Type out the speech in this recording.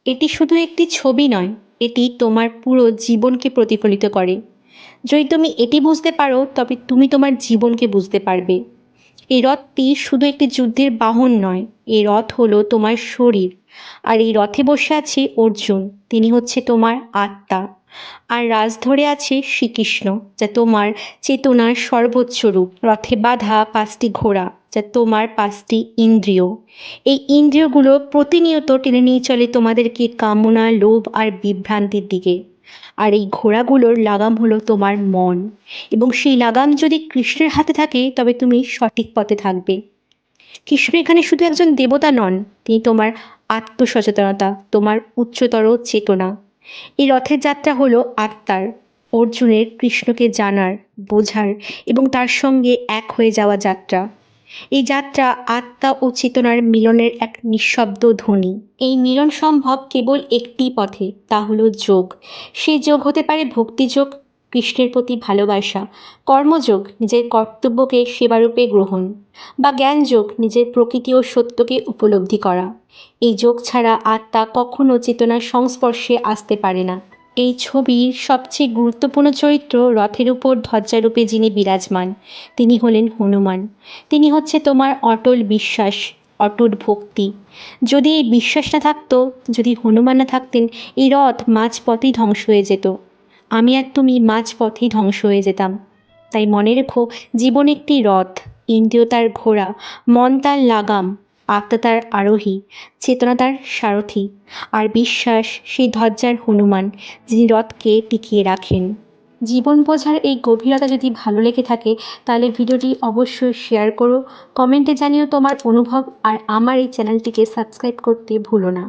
এটি শুধু একটি ছবি নয়, এটি তোমার পুরো জীবনকে প্রতিফলিত করে। যদি তুমি এটি বুঝতে পারো, তবে তুমি তোমার জীবনকে বুঝতে পারবে। এই রথটি শুধু একটি যুদ্ধের বাহন নয়, এই রথ হলো তোমার শরীর। আর এই রথে বসে আছে অর্জুন, তিনি হচ্ছে তোমার আত্মা। আর রাজ ধরে আছে শ্রীকৃষ্ণ, যা তোমার চেতনার সর্বোচ্চ রূপ। রথে বাঁধা পাঁচটি ঘোড়া, যা তোমার পাঁচটি ইন্দ্রিয়। এই ইন্দ্রিয়গুলো প্রতিনিয়ত টেনে নিয়ে চলে তোমাদেরকে কামনা, লোভ আর বিভ্রান্তির দিকে। আর এই ঘোড়াগুলোর লাগাম হলো তোমার মন, এবং সেই লাগাম যদি কৃষ্ণের হাতে থাকে, তবে তুমি সঠিক পথে থাকবে। কৃষ্ণ এখানে শুধু একজন দেবতা নন, তিনি তোমার আত্মসচেতনতা, তোমার উচ্চতর চেতনা। এই রথের যাত্রা হলো আত্মার, অর্জুনের কৃষ্ণকে জানার, বোঝার এবং তার সঙ্গে এক হয়ে যাওয়া যাত্রা। এই যাত্রা আত্মা ও চেতনার মিলনের এক নিঃশব্দ ধ্বনি। এই মিলন সম্ভব কেবল একটি পথে, তা হলো যোগ। সেই যোগ হতে পারে ভক্তিযোগ, কৃষ্ণের প্রতি ভালোবাসা; কর্মযোগ, নিজের কর্তব্যকে সেবারূপে গ্রহণ; বা জ্ঞানযোগ, নিজের প্রকৃতি ও সত্যকে উপলব্ধি করা। এই যোগ ছাড়া আত্মা কখনো চেতনার সংস্পর্শে আসতে পারে না। এই ছবির সবচেয়ে গুরুত্বপূর্ণ চরিত্র, রথের উপর ধ্বজারূপে যিনি বিরাজমান, তিনি হলেন হনুমান। তিনি হচ্ছে তোমার অটল বিশ্বাস, অটুট ভক্তি। যদি এই বিশ্বাস না থাকতো, যদি হনুমান না থাকতেন, এই রথ মাঝপথেই ধ্বংস হয়ে যেত। আমি আর তুমি মাঝপথেই ধ্বংস হয়ে যেতাম। তাই মনে রেখো, জীবন একটি রথ, ইন্দ্রিয় তার ঘোড়া, মন তার লাগাম, আত্মা তার আরোহী, চেতনা তার সারথি, আর বিশ্বাস সেই ধ্বজার হনুমান, যিনি রথকে টিকিয়ে রাখেন। জীবন বোঝার এই গভীরতা যদি ভালো লেগে থাকে, তাহলে ভিডিওটি অবশ্যই শেয়ার করো, কমেন্টে জানিও তোমার অনুভব, আর আমার এই চ্যানেলটিকে সাবস্ক্রাইব করতে ভুলো না।